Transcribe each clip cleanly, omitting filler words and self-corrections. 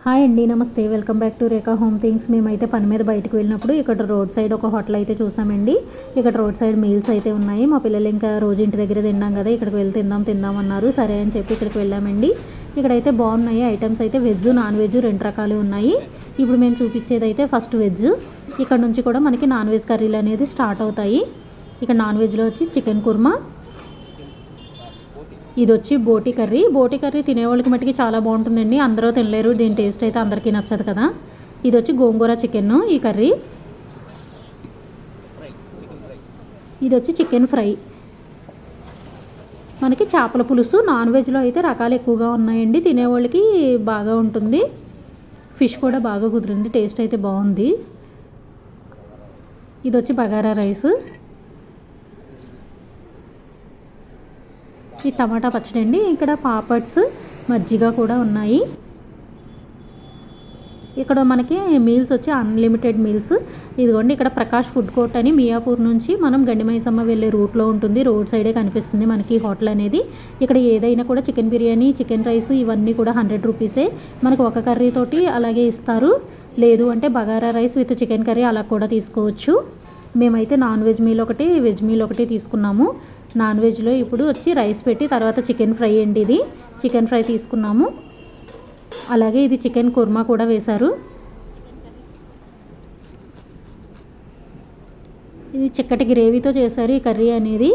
Hi అండి, నమస్తే. Welcome back to Rekha home things. మేమైతే పని మీద బయటకు వెళ్ళినప్పుడు ఇక్కడ రోడ్ సైడ్ ఒక హోటల్ అయితే చూసామండి. ఇక్కడ రోడ్ సైడ్ మీల్స్ అయితే ఉన్నాయి. మా పిల్లలు ఇంకా రోజు ఇంటి దగ్గర తిన్నాం కదా, ఇక్కడికి వెళ్ళి తిందాం అన్నారు. సరే అని చెప్పి ఇక్కడికి వెళ్ళామండి. ఇక్కడైతే బాగున్నాయి ఐటమ్స్ అయితే. వెజ్, నాన్ వెజ్ రెండు రకాలు ఉన్నాయి. ఇప్పుడు మేము చూపించేది అయితే ఫస్ట్ వెజ్. ఇక్కడ నుంచి కూడా మనకి నాన్ వెజ్ కర్రీలు అనేది స్టార్ట్ అవుతాయి. ఇక్కడ నాన్ వెజ్లో వచ్చి చికెన్ కుర్మా, ఇది వచ్చి బోటి కర్రీ తినేవాళ్ళకి మట్టుకి చాలా బాగుంటుందండి. అందరూ తినలేరు, దీని టేస్ట్ అయితే అందరికీ నచ్చదు కదా. ఇది వచ్చి గోంగూర చికెన్, ఈ కర్రీ. ఇది వచ్చి చికెన్ ఫ్రై. మనకి చేపల పులుసు. నాన్ వెజ్లో అయితే రకాలు ఎక్కువగా ఉన్నాయండి, తినేవాళ్ళకి బాగా ఉంటుంది. ఫిష్ కూడా బాగా కుదిరింది, టేస్ట్ అయితే బాగుంది. ఇది వచ్చి బగారా రైస్. ఈ టమాటా పచ్చడి అండి. ఇక్కడ పాపడ్స్, మజ్జిగ కూడా ఉన్నాయి. ఇక్కడ మనకి మీల్స్ వచ్చి అన్లిమిటెడ్ మీల్స్. ఇదిగోండి, ఇక్కడ ప్రకాష్ ఫుడ్ కోర్ట్ అని మియాపూర్ నుంచి మనం గండిమైసమ్మ వెళ్ళే రూట్లో ఉంటుంది. రోడ్ సైడే కనిపిస్తుంది మనకి హోటల్ అనేది. ఇక్కడ ఏదైనా కూడా చికెన్ బిర్యానీ, చికెన్ రైస్ ఇవన్నీ కూడా 100 రూపీసే. మనకు ఒక కర్రీ తోటి అలాగే ఇస్తారు. లేదు అంటే bagara rice with chicken curry అలా కూడా తీసుకోవచ్చు. మేమైతే నాన్ వెజ్ మీల్ ఒకటి, వెజ్ మీల్ ఒకటి తీసుకున్నాము. నాన్ వెజ్లో ఇప్పుడు వచ్చి రైస్ పెట్టి తర్వాత చికెన్ ఫ్రై అండి. ఇది చికెన్ ఫ్రై తీసుకున్నాము. అలాగే ఇది చికెన్ కుర్మా కూడా వేశారు. ఇది చిక్కటి గ్రేవీతో చేశారు ఈ కర్రీ అనేది.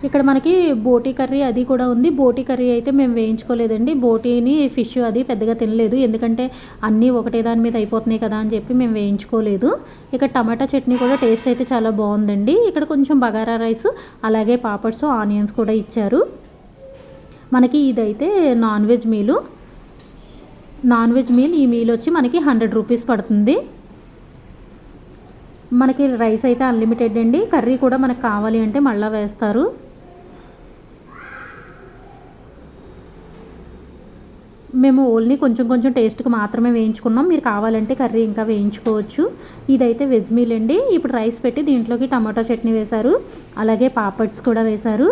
ఇక్కడ మనకి బోటీ కర్రీ అది కూడా ఉంది. బోటీ కర్రీ అయితే మేము వేయించుకోలేదండి. బోటీని ఫిష్ అది పెద్దగా తినలేదు, ఎందుకంటే అన్నీ ఒకటే దాని మీద అయిపోతున్నాయి కదా అని చెప్పి మేము వేయించుకోలేదు. ఇక్కడ టమాటా చట్నీ కూడా టేస్ట్ అయితే చాలా బాగుందండి. ఇక్కడ కొంచెం బగారా రైస్, అలాగే పాపడ్స్, ఆనియన్స్ కూడా ఇచ్చారు మనకి. ఇదైతే non veg meals. Non veg meal, ఈ మీల్ వచ్చి మనకి 100 రూపీస్ పడుతుంది. మనకి రైస్ అయితే అన్లిమిటెడ్ అండి. కర్రీ కూడా మనకు కావాలి అంటే మళ్ళీ వేస్తారు. మేము ఓన్లీ కొంచెం టేస్ట్కి మాత్రమే వేయించుకున్నాం. మీరు కావాలంటే కర్రీ ఇంకా వేయించుకోవచ్చు. ఇదైతే వెజ్ మీల్ అండి. ఇప్పుడు రైస్ పెట్టి దీంట్లోకి టమాటా చట్నీ వేశారు, అలాగే పాపడ్స్ కూడా వేశారు.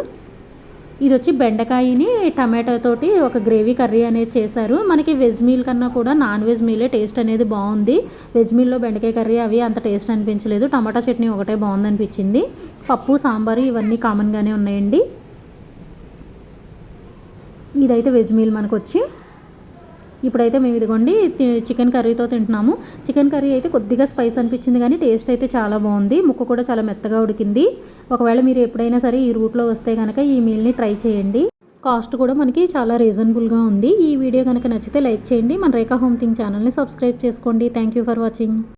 ఇది వచ్చి బెండకాయని టమాటో తోటి ఒక గ్రేవీ కర్రీ అనేది చేశారు. మనకి వెజ్ మీల్ కన్నా కూడా నాన్ వెజ్ మీలే టేస్ట్ అనేది బాగుంది. వెజ్ మీల్లో బెండకాయ కర్రీ అవి అంత టేస్ట్ అనిపించలేదు. టమాటా చట్నీ ఒకటే బాగుంది అనిపించింది. పప్పు, సాంబారు ఇవన్నీ కామన్గానే ఉన్నాయండి. ఇదైతే వెజ్ మీల్ మనకు వచ్చి. ఇప్పుడైతే మేము ఇదిగోండి చికెన్ కర్రీతో తింటున్నాము. చికెన్ కర్రీ అయితే కొద్దిగా స్పైస్ అనిపించింది, కానీ టేస్ట్ అయితే చాలా బాగుంది. ముక్క కూడా చాలా మెత్తగా ఉడికింది. ఒకవేళ మీరు ఎప్పుడైనా సరే ఈ రూట్లో వస్తే కనుక ఈ మీల్ని ట్రై చేయండి. కాస్ట్ కూడా మనకి చాలా రీజనబుల్గా ఉంది. ఈ వీడియో కనుక నచ్చితే లైక్ చేయండి. మన రేఖా హోమ్ థింగ్ ఛానల్ని సబ్స్క్రైబ్ చేసుకోండి. Thank you for watching.